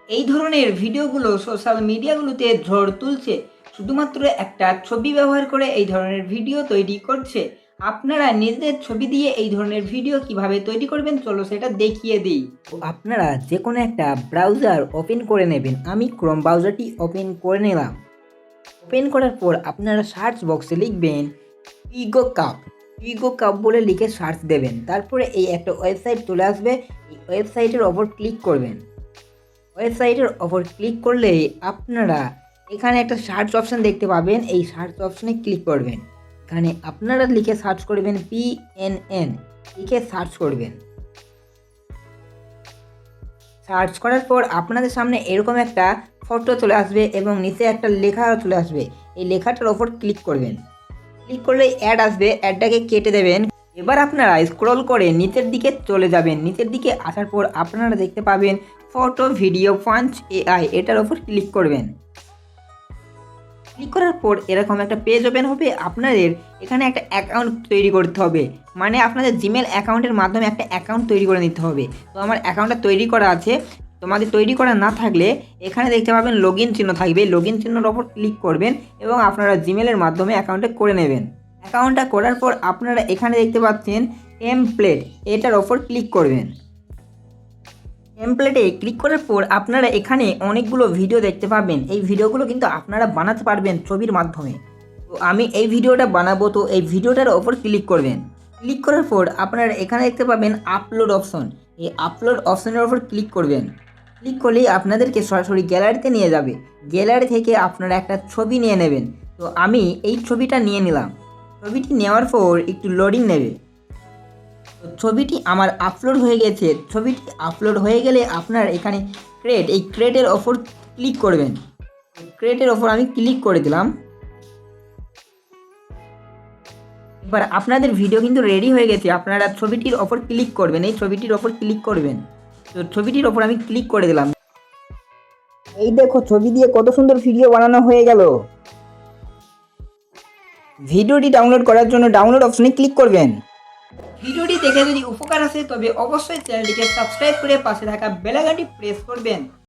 এই ধরনের ভিডিওগুলো সোশ্যাল মিডিয়াগুলোতে ঝড় তুলছে। শুধুমাত্র একটা ছবি ব্যবহার করে এই ধরনের ভিডিও তৈরি করছে। আপনারা নিজেদের ছবি দিয়ে এই ধরনের ভিডিও কিভাবে তৈরি করবেন চলো সেটা দেখিয়ে দিই। তো আপনারা যে কোনো একটা ব্রাউজার ওপেন করে নেবেন। আমি ক্রোম ব্রাউজারটি ওপেন করে নিলাম। ওপেন করার পর আপনারা সার্চ বক্সে লিখবেন ইগো কাপ বলে লিখে সার্চ দেবেন। তারপরে এই একটা ওয়েবসাইট চলে আসবে। এই ওয়েবসাইটের ওপর ক্লিক করবেন। ওয়েবসাইটের ওপর ক্লিক করলে আপনারা এখানে একটা সার্চ অপশান দেখতে পাবেন। এই সার্চ অপশানে ক্লিক করবেন। এখানে আপনারা লিখে সার্চ করবেন PNN লিখে সার্চ করবেন। সার্চ করার পর আপনাদের সামনে এরকম একটা ফটো চলে আসবে এবং নিচে একটা লেখা চলে আসবে। এই লেখাটার ওপর ক্লিক করবেন। ক্লিক করলে অ্যাড আসবে, অ্যাডটাকে কেটে দেবেন। এবার আপনারা স্ক্রল করে নিচের দিকে চলে যাবেন। নিচের দিকে আসার পর আপনারা দেখতে পাবেন ফটো ভিডিও পাঞ্চ AI, এটার ওপর ক্লিক করবেন। ক্লিক করার পর এরকম একটা পেজ ওপেন হবে। আপনাদের এখানে একটা অ্যাকাউন্ট তৈরি করতে হবে, মানে আপনাদের জিমেল অ্যাকাউন্টের মাধ্যমে একটা অ্যাকাউন্ট তৈরি করে নিতে হবে। তো আমার অ্যাকাউন্টটা তৈরি করা আছে। তোমাদের তৈরি করা না থাকলে এখানে দেখতে পাবেন লগইন চিহ্ন থাকবে, লগইন চিহ্নর ওপর ক্লিক করবেন এবং আপনারা জিমেলের মাধ্যমে অ্যাকাউন্টটা করে নেবেন। অ্যাকাউন্টটা করার পর আপনারা এখানে দেখতে পাচ্ছেন টেমপ্লেট, এটার ওপর ক্লিক করবেন। টেমপ্লেটে ক্লিক করার পর আপনারা এখানে অনেকগুলো ভিডিও দেখতে পাবেন। এই ভিডিওগুলো কিন্তু আপনারা বানাতে পারবেন ছবির মাধ্যমে। তো আমি এই ভিডিওটা বানাবো, তো এই ভিডিওটার ওপর ক্লিক করবেন। ক্লিক করার পর আপনারা এখানে দেখতে পাবেন আপলোড অপশন, এই আপলোড অপশনের ওপর ক্লিক করবেন। ক্লিক করলেই আপনাদেরকে সরাসরি গ্যালারিতে নিয়ে যাবে। গ্যালারি থেকে আপনারা একটা ছবি নিয়ে নেবেন। তো আমি এই ছবিটা নিয়ে নিলাম। ছবিটি নেওয়ার পর একটু লোডিং নেবে। তো ছবিটি আমার আপলোড হয়ে গেছে। ছবিটি আপলোড হয়ে গেলে আপনার এখানে ক্রিয়েট, এই ক্রিয়েটের ওপর ক্লিক করবেন। ক্রিয়েটের ওপর আমি ক্লিক করে দিলাম। এবার আপনাদের ভিডিও কিন্তু রেডি হয়ে গেছে। আপনারা ছবিটির ওপর ক্লিক করবেন, এই ছবিটির ওপর ক্লিক করবেন। তো ছবিটির ওপর আমি ক্লিক করে দিলাম। এই দেখো ছবি দিয়ে কত সুন্দর ভিডিও বানানো হয়ে গেল। ভিডিওটি ডাউনলোড করার জন্য ডাউনলোড অপশনে ক্লিক করবেন। ভিডিওটি দেখে যদি উপকার আসে তবে অবশ্যই চ্যানেলটিকে সাবস্ক্রাইব করে পাশে থাকা বেল আইকনটি প্রেস করবেন।